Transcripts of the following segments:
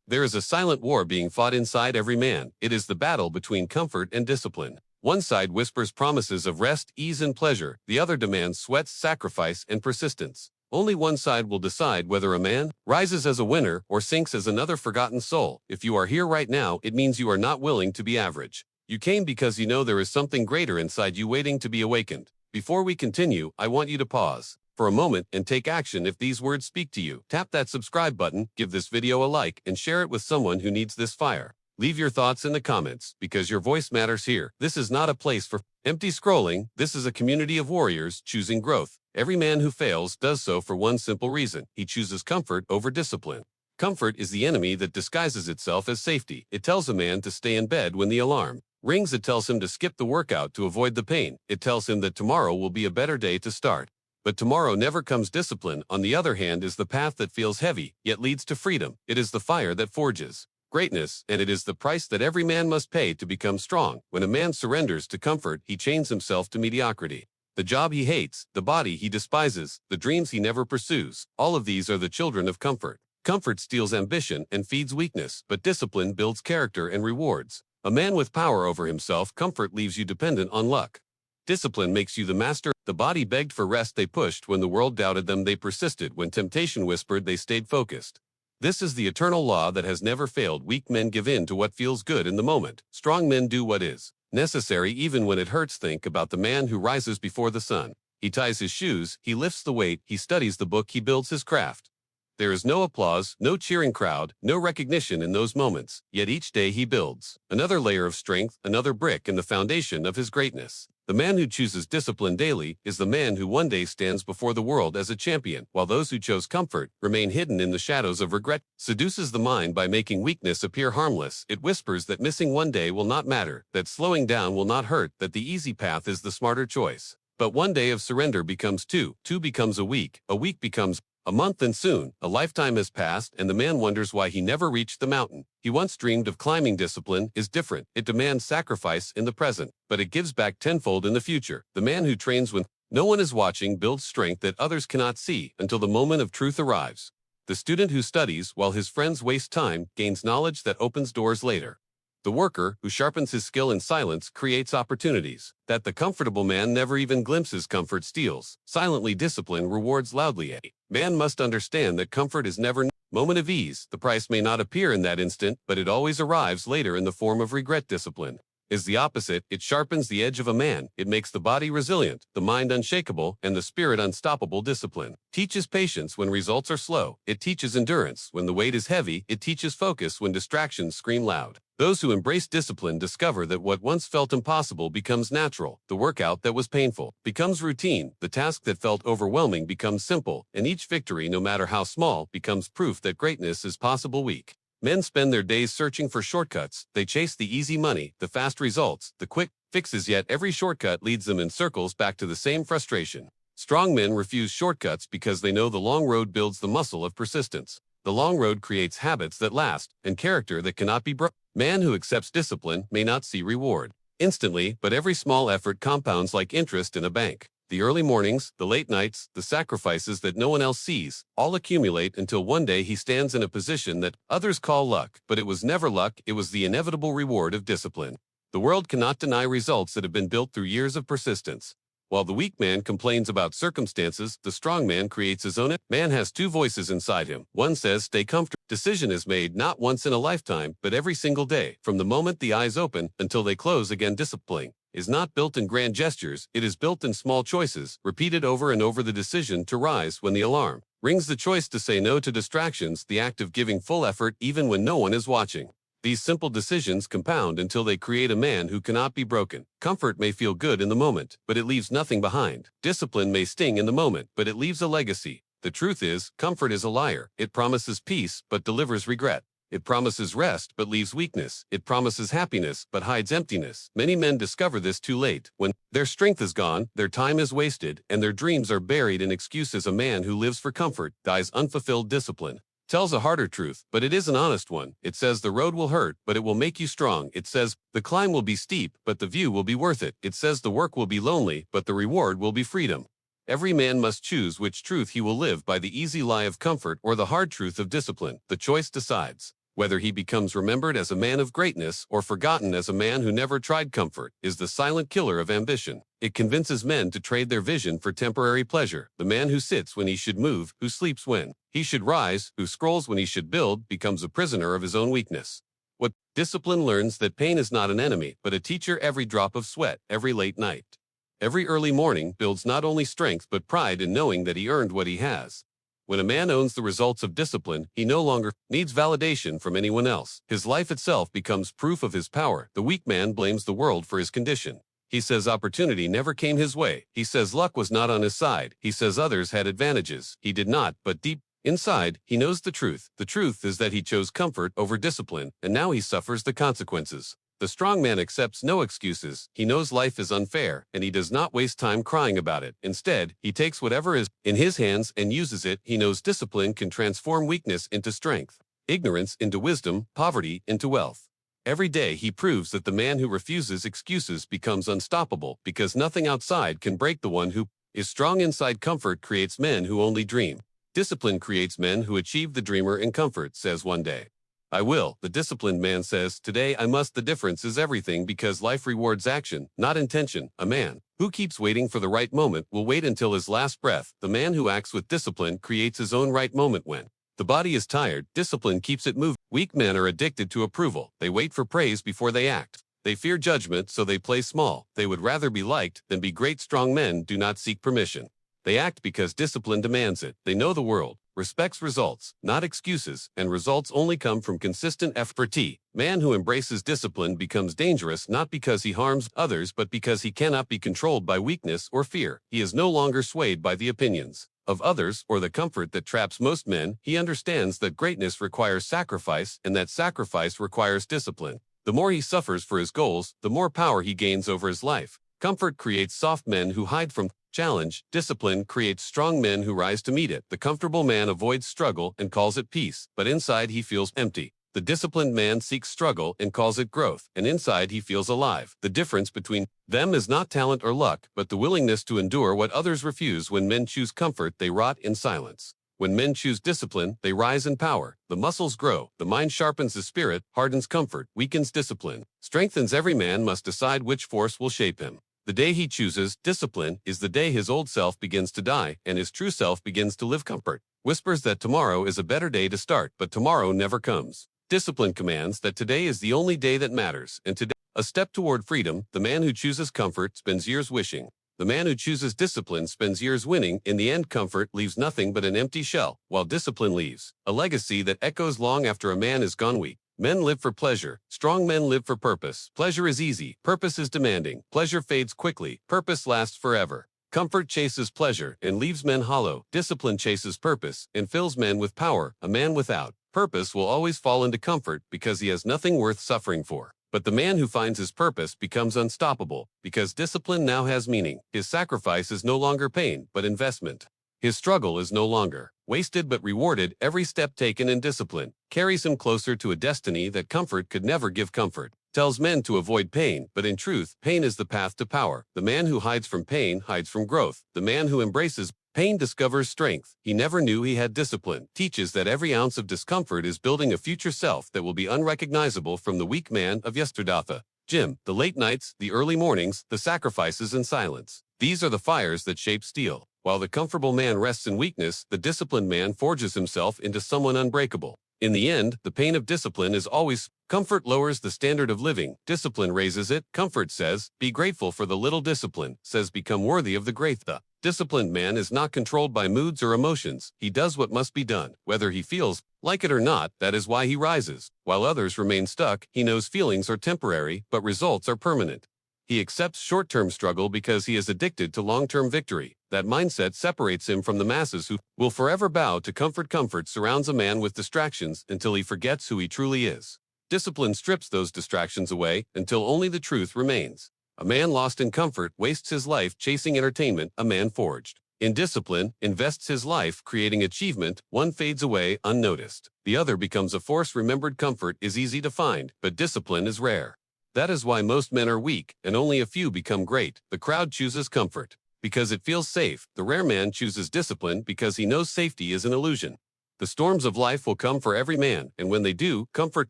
There is a silent war being fought inside every man. It is the battle between comfort and discipline. One side whispers promises of rest, ease, and pleasure. The other demands sweat, sacrifice, and persistence. Only one side will decide whether a man rises as a winner or sinks as another forgotten soul. If you are here right now, it means you are not willing to be average. You came because you know there is something greater inside you waiting to be awakened. Before we continue, I want you to pause for a moment and take action if these words speak to you. Tap that subscribe button, give this video a like, and share it with someone who needs this fire. Leave your thoughts in the comments, because your voice matters here. This is not a place for empty scrolling. This is a community of warriors choosing growth. Every man who fails does so for one simple reason. He chooses comfort over discipline. Comfort is the enemy that disguises itself as safety. It tells a man to stay in bed when the alarm rings. It tells him to skip the workout to avoid the pain. It tells him that tomorrow will be a better day to start. But tomorrow never comes. Discipline, on the other hand, is the path that feels heavy, yet leads to freedom. It is the fire that forges greatness, and it is the price that every man must pay to become strong. When a man surrenders to comfort, he chains himself to mediocrity. The job he hates, the body he despises, the dreams he never pursues, all of these are the children of comfort. Comfort steals ambition and feeds weakness, but discipline builds character and rewards a man with power over himself. Comfort leaves you dependent on luck. Discipline makes you the master. The body begged for rest. They pushed when the world doubted them. They persisted when temptation whispered. They stayed focused. This is the eternal law that has never failed. Weak men give in to what feels good in the moment. Strong men do what is necessary even when it hurts. Think about the man who rises before the sun. He ties his shoes, he lifts the weight, he studies the book, he builds his craft. There is no applause, no cheering crowd, no recognition in those moments, yet each day he builds another layer of strength, another brick in the foundation of his greatness. The man who chooses discipline daily is the man who one day stands before the world as a champion, while those who chose comfort remain hidden in the shadows of regret. Seduces the mind by making weakness appear harmless. It whispers that missing one day will not matter, that slowing down will not hurt, that the easy path is the smarter choice. But one day of surrender becomes two becomes a week becomes a month, and soon a lifetime has passed, and the man wonders why he never reached the mountain he once dreamed of climbing. Discipline is different. It demands sacrifice in the present, but it gives back tenfold in the future. The man who trains when no one is watching builds strength that others cannot see until the moment of truth arrives. The student who studies while his friends waste time gains knowledge that opens doors later. The worker who sharpens his skill in silence creates opportunities that the comfortable man never even glimpses. Comfort steals silently, discipline rewards loudly. A man must understand that comfort is never a moment of ease. The price may not appear in that instant, but it always arrives later in the form of regret. Discipline is the opposite. It sharpens the edge of a man. It makes the body resilient, the mind unshakable, and the spirit unstoppable. Discipline teaches patience when results are slow. It teaches endurance when the weight is heavy. It teaches focus when distractions scream loud. Those who embrace discipline discover that what once felt impossible becomes natural. The workout that was painful becomes routine. The task that felt overwhelming becomes simple. And each victory, no matter how small, becomes proof that greatness is possible. Weak men spend their days searching for shortcuts. They chase the easy money, the fast results, the quick fixes, yet every shortcut leads them in circles back to the same frustration. Strong men refuse shortcuts because they know the long road builds the muscle of persistence. The long road creates habits that last and character that cannot be broken. Man who accepts discipline may not see reward instantly, but every small effort compounds like interest in a bank. The early mornings, the late nights, the sacrifices that no one else sees, all accumulate until one day he stands in a position that others call luck. But it was never luck, it was the inevitable reward of discipline. The world cannot deny results that have been built through years of persistence. While the weak man complains about circumstances, the strong man creates his own. Man has two voices inside him. One says, stay comfortable. Decision is made not once in a lifetime, but every single day. From the moment the eyes open until they close again. Discipline is not built in grand gestures. It is built in small choices, repeated over and over. The decision to rise when the alarm rings, the choice to say no to distractions, the act of giving full effort even when no one is watching. These simple decisions compound until they create a man who cannot be broken. Comfort may feel good in the moment, but it leaves nothing behind. Discipline may sting in the moment, but it leaves a legacy. The truth is, comfort is a liar. It promises peace, but delivers regret. It promises rest, but leaves weakness. It promises happiness, but hides emptiness. Many men discover this too late. When their strength is gone, their time is wasted, and their dreams are buried in excuses. A man who lives for comfort dies unfulfilled. Discipline tells a harder truth, but it is an honest one. It says the road will hurt, but it will make you strong. It says the climb will be steep, but the view will be worth it. It says the work will be lonely, but the reward will be freedom. Every man must choose which truth he will live by, the easy lie of comfort or the hard truth of discipline. The choice decides. Whether he becomes remembered as a man of greatness or forgotten as a man who never tried comfort is the silent killer of ambition. It convinces men to trade their vision for temporary pleasure. The man who sits when he should move, who sleeps when he should rise, who scrolls when he should build, becomes a prisoner of his own weakness. What discipline learns that pain is not an enemy, but a teacher. Every drop of sweat, every late night, every early morning builds not only strength but pride in knowing that he earned what he has. When a man owns the results of discipline, he no longer needs validation from anyone else. His life itself becomes proof of his power. The weak man blames the world for his condition. He says opportunity never came his way. He says luck was not on his side. He says others had advantages. He did not, but deep inside, he knows the truth. The truth is that he chose comfort over discipline, and now he suffers the consequences. The strong man accepts no excuses. He knows life is unfair, and he does not waste time crying about it. Instead, he takes whatever is in his hands and uses it. He knows discipline can transform weakness into strength, ignorance into wisdom, poverty into wealth. Every day he proves that the man who refuses excuses becomes unstoppable, because nothing outside can break the one who is strong inside. Comfort creates men who only dream. Discipline creates men who achieve. The dreamer in comfort says one day, "I will." The disciplined man says, "Today I must." The difference is everything, because life rewards action, not intention. A man who keeps waiting for the right moment will wait until his last breath. The man who acts with discipline creates his own right moment. When the body is tired, discipline keeps it moving. Weak men are addicted to approval. They wait for praise before they act. They fear judgment, so they play small. They would rather be liked than be great. Strong men do not seek permission. They act because discipline demands it. They know the world respects results, not excuses, and results only come from consistent effort. Man who embraces discipline becomes dangerous not because he harms others but because he cannot be controlled by weakness or fear. He is no longer swayed by the opinions of others or the comfort that traps most men. He understands that greatness requires sacrifice and that sacrifice requires discipline. The more he suffers for his goals, the more power he gains over his life. Comfort creates soft men who hide from challenge. Discipline creates strong men who rise to meet it. The comfortable man avoids struggle and calls it peace, but inside he feels empty. The disciplined man seeks struggle and calls it growth, and inside he feels alive. The difference between them is not talent or luck, but the willingness to endure what others refuse. When men choose comfort, they rot in silence. When men choose discipline, they rise in power. The muscles grow, the mind sharpens, the spirit hardens. Comfort weakens, discipline strengthens. Every man must decide which force will shape him. The day he chooses discipline is the day his old self begins to die and his true self begins to live. Comfort whispers that tomorrow is a better day to start, but tomorrow never comes. Discipline commands that today is the only day that matters, and today a step toward freedom. The man who chooses comfort spends years wishing. The man who chooses discipline spends years winning. In the end, comfort leaves nothing but an empty shell, while discipline leaves a legacy that echoes long after a man is gone. Weak men live for pleasure. Strong men live for purpose. Pleasure is easy. Purpose is demanding. Pleasure fades quickly. Purpose lasts forever. Comfort chases pleasure and leaves men hollow. Discipline chases purpose and fills men with power. A man without purpose will always fall into comfort because he has nothing worth suffering for. But the man who finds his purpose becomes unstoppable because discipline now has meaning. His sacrifice is no longer pain, but investment. His struggle is no longer wasted but rewarded. Every step taken in discipline carries him closer to a destiny that comfort could never give. Comfort tells men to avoid pain, but in truth, pain is the path to power. The man who hides from pain hides from growth. The man who embraces pain discovers strength he never knew he had. Discipline teaches that every ounce of discomfort is building a future self that will be unrecognizable from the weak man of yesterday. The late nights, the early mornings, the sacrifices and silence. These are the fires that shape steel. While the comfortable man rests in weakness, the disciplined man forges himself into someone unbreakable. In the end, the pain of discipline is always comfort lowers the standard of living. Discipline raises it. Comfort says, be grateful for the little. Discipline says, become worthy of the great. The disciplined man is not controlled by moods or emotions. He does what must be done, whether he feels like it or not. That is why he rises. While others remain stuck, he knows feelings are temporary, but results are permanent. He accepts short-term struggle because he is addicted to long-term victory. That mindset separates him from the masses who will forever bow to comfort. Comfort surrounds a man with distractions until he forgets who he truly is. Discipline strips those distractions away until only the truth remains. A man lost in comfort wastes his life chasing entertainment. A man forged in discipline invests his life creating achievement. One fades away unnoticed. The other becomes a force remembered. Comfort is easy to find, but discipline is rare. That is why most men are weak, and only a few become great. The crowd chooses comfort because it feels safe. The rare man chooses discipline because he knows safety is an illusion. The storms of life will come for every man, and when they do, comfort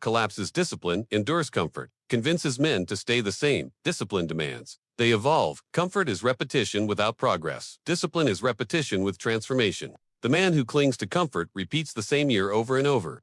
collapses. Discipline endures comfort, convinces men to stay the same. Discipline demands they evolve. Comfort is repetition without progress. Discipline is repetition with transformation. The man who clings to comfort repeats the same year over and over.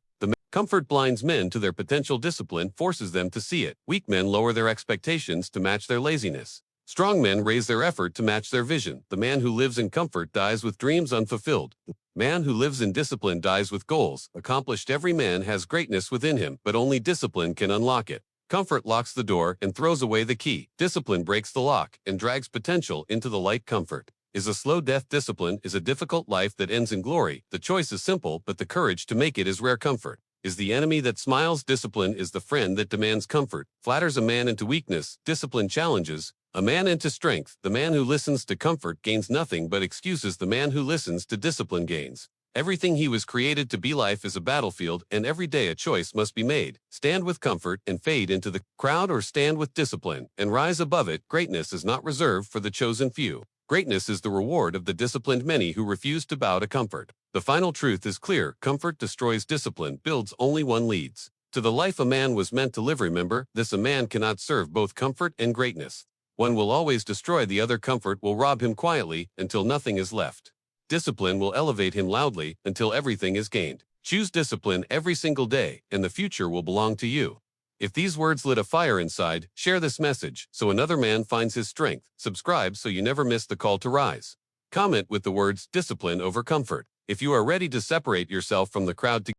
Comfort blinds men to their potential. Discipline forces them to see it. Weak men lower their expectations to match their laziness. Strong men raise their effort to match their vision. The man who lives in comfort dies with dreams unfulfilled. The man who lives in discipline dies with goals accomplished. Every man has greatness within him, but only discipline can unlock it. Comfort locks the door and throws away the key. Discipline breaks the lock and drags potential into the light. Comfort is a slow death. Discipline is a difficult life that ends in glory. The choice is simple, but the courage to make it is rare. Comfort is the enemy that smiles. Discipline is the friend that demands. Comfort flatters a man into weakness. Discipline challenges a man into strength. The man who listens to comfort gains nothing but excuses. The man who listens to discipline gains everything. He was created to be. Life is a battlefield, and every day a choice must be made. Stand with comfort and fade into the crowd, or stand with discipline and rise above it. Greatness is not reserved for the chosen few. Greatness is the reward of the disciplined many who refuse to bow to comfort. The final truth is clear. Comfort destroys. Discipline builds. Only one leads to the life a man was meant to live. Remember this: a man cannot serve both comfort and greatness. One will always destroy the other. Comfort will rob him quietly until nothing is left. Discipline will elevate him loudly until everything is gained. Choose discipline every single day, and the future will belong to you. If these words lit a fire inside, share this message so another man finds his strength. Subscribe so you never miss the call to rise. Comment with the words discipline over comfort. If you are ready to separate yourself from the crowd to